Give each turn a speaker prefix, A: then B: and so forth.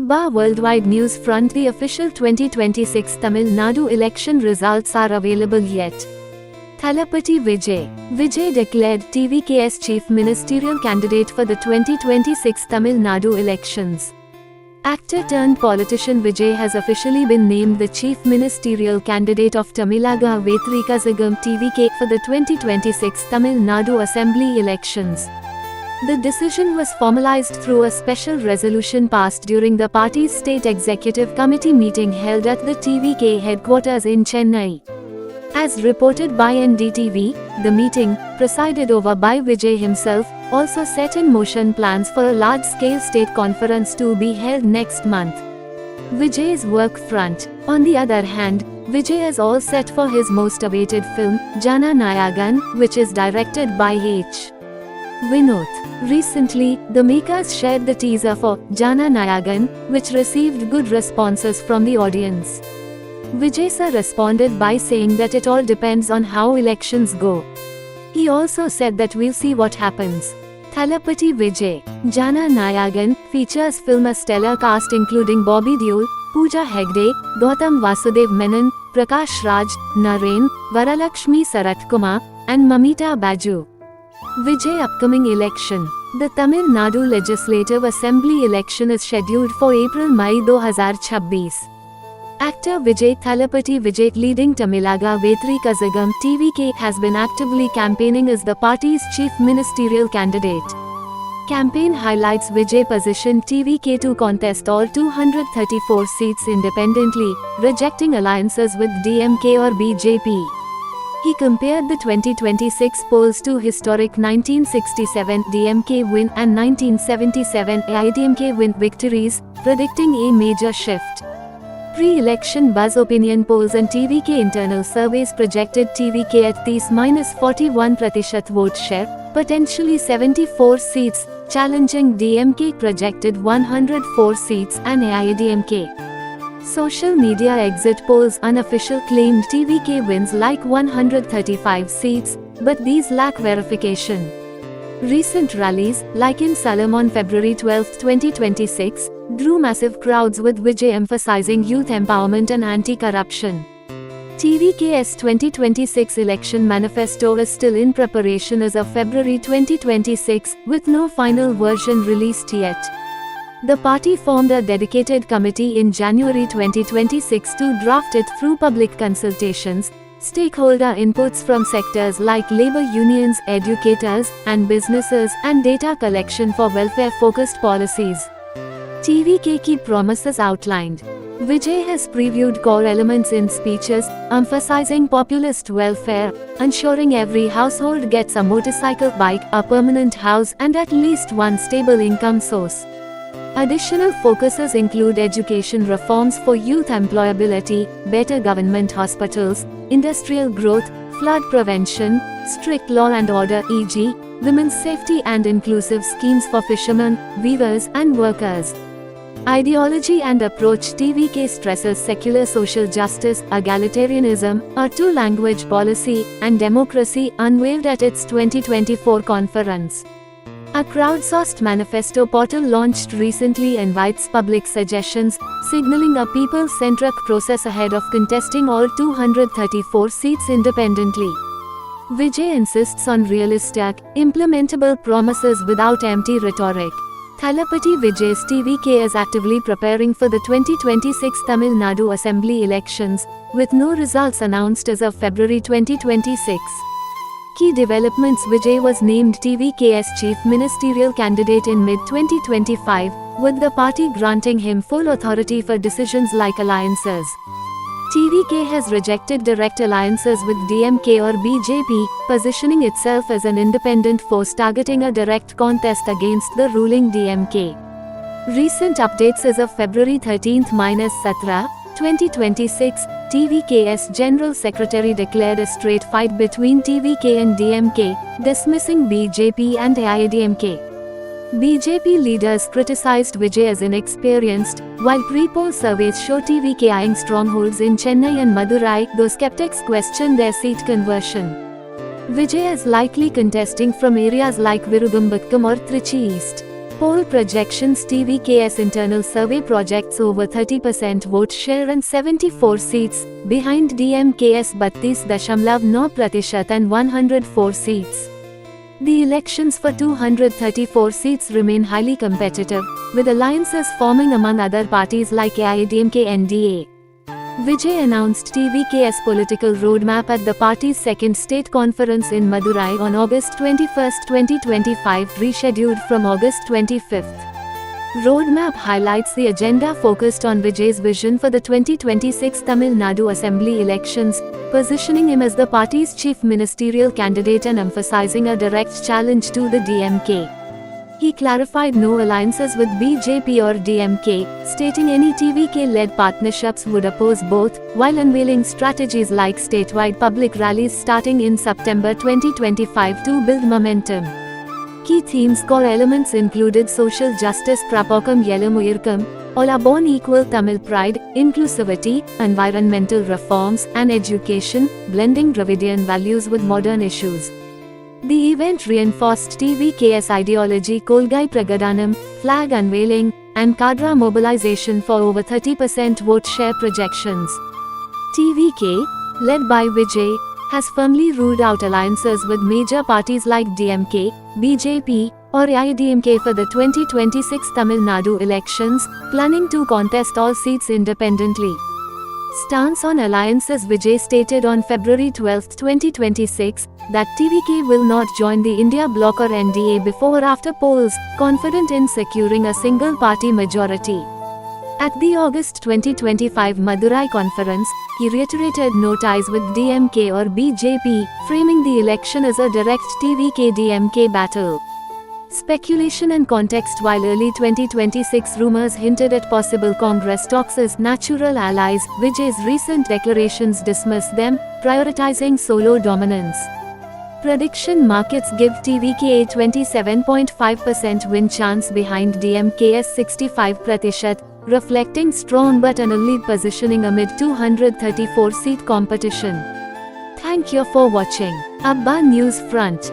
A: Sabha Worldwide News Front. The official 2026 Tamil Nadu election results are available yet. Thalapathy Vijay declared TVK's chief ministerial candidate for the 2026 Tamil Nadu elections. Actor turned politician Vijay has officially been named the chief ministerial candidate of Tamilaga Vetrikazhagam TVK for the 2026 Tamil Nadu Assembly elections. The decision was formalized through a special resolution passed during the party's state executive committee meeting held at the TVK headquarters in Chennai. As reported by NDTV, the meeting, presided over by Vijay himself, also set in motion plans for a large-scale state conference to be held next month. Vijay's work front. On the other hand, Vijay is all set for his most awaited film, Jana Nayagan, which is directed by H. Vinod. Recently, the makers shared the teaser for Jana Nayagan, which received good responses from the audience. Vijay sir responded by saying that it all depends on how elections go. He also said that we'll see what happens. Thalapathy Vijay. Jana Nayagan features film a stellar cast including Bobby Deol, Pooja Hegde, Gautam Vasudev Menon, Prakash Raj, Naren, Varalakshmi Saratkumar, and Mamita Baju. Vijay upcoming election. The Tamil Nadu Legislative Assembly election is scheduled for April-May 2026. Actor Vijay Thalapathy Vijay, leading Tamilaga Vetrikazhagam TVK, has been actively campaigning as the party's chief ministerial candidate. Campaign highlights Vijay positioned TVK to contest all 234 seats independently, rejecting alliances with DMK or BJP. He compared the 2026 polls to historic 1967 DMK win and 1977 AIDMK win victories, predicting a major shift. Pre-election buzz opinion polls and TVK internal surveys projected TVK at -41% vote share, potentially 74 seats, challenging DMK projected 104 seats and AIDMK. Social media exit polls unofficial claimed TVK wins like 135 seats, but these lack verification. Recent rallies, like in Salem on February 12, 2026, drew massive crowds with Vijay emphasizing youth empowerment and anti-corruption. TVK's 2026 election manifesto is still in preparation as of February 2026, with no final version released yet. The party formed a dedicated committee in January 2026 to draft it through public consultations, stakeholder inputs from sectors like labor unions, educators, and businesses, and data collection for welfare-focused policies. TVK key promises outlined. Vijay has previewed core elements in speeches, emphasizing populist welfare, ensuring every household gets a motorcycle, bike, a permanent house, and at least one stable income source. Additional focuses include education reforms for youth employability, better government hospitals, industrial growth, flood prevention, strict law and order e.g., women's safety and inclusive schemes for fishermen, weavers, and workers. Ideology and approach. TVK stresses secular social justice, egalitarianism, a two-language policy, and democracy, unveiled at its 2024 conference. A crowdsourced manifesto portal launched recently invites public suggestions, signaling a people-centric process ahead of contesting all 234 seats independently. Vijay insists on realistic, implementable promises without empty rhetoric. Thalapathy Vijay's TVK is actively preparing for the 2026 Tamil Nadu Assembly elections, with no results announced as of February 2026. Key developments. Vijay was named TVK's chief ministerial candidate in mid-2025, with the party granting him full authority for decisions like alliances. TVK has rejected direct alliances with DMK or BJP, positioning itself as an independent force targeting a direct contest against the ruling DMK. Recent updates as of February 13-17, 2026, TVK's General Secretary declared a straight fight between TVK and DMK, dismissing BJP and AIDMK. BJP leaders criticized Vijay as inexperienced, while pre-poll surveys show TVK eyeing strongholds in Chennai and Madurai, though skeptics question their seat conversion. Vijay is likely contesting from areas like Virugambakam or Trichy East. Poll projections: TVKS internal survey projects over 30% vote share and 74 seats, behind DMK's 32.9% and 104 seats. The elections for 234 seats remain highly competitive, with alliances forming among other parties like AIADMK NDA. Vijay announced TVK's political roadmap at the party's second state conference in Madurai on August 21, 2025, rescheduled from August 25. Roadmap highlights the agenda focused on Vijay's vision for the 2026 Tamil Nadu Assembly elections, positioning him as the party's chief ministerial candidate and emphasizing a direct challenge to the DMK. He clarified no alliances with BJP or DMK, stating any TVK-led partnerships would oppose both, while unveiling strategies like statewide public rallies starting in September 2025 to build momentum. Key themes: core elements included social justice, Prapokam Yelamuyirkam, all are born equal, Tamil pride, inclusivity, environmental reforms, and education, blending Dravidian values with modern issues. The event reinforced TVK's ideology: Kolgai Pragadanam, flag unveiling, and cadre mobilization for over 30% vote share projections. TVK, led by Vijay, has firmly ruled out alliances with major parties like DMK, BJP, or AIADMK for the 2026 Tamil Nadu elections, planning to contest all seats independently. Stance on alliances: Vijay stated on February 12, 2026, that TVK will not join the India Bloc or NDA before or after polls, confident in securing a single-party majority. At the August 2025 Madurai conference, he reiterated no ties with DMK or BJP, framing the election as a direct TVK-DMK battle. Speculation and context: while early 2026 rumors hinted at possible Congress talks as natural allies, Vijay's recent declarations dismiss them, prioritizing solo dominance. Prediction markets give TVK a 27.5% win chance behind DMK's 65%, reflecting strong but unlead positioning amid 234-seat competition. Thank you for watching Abba News Front.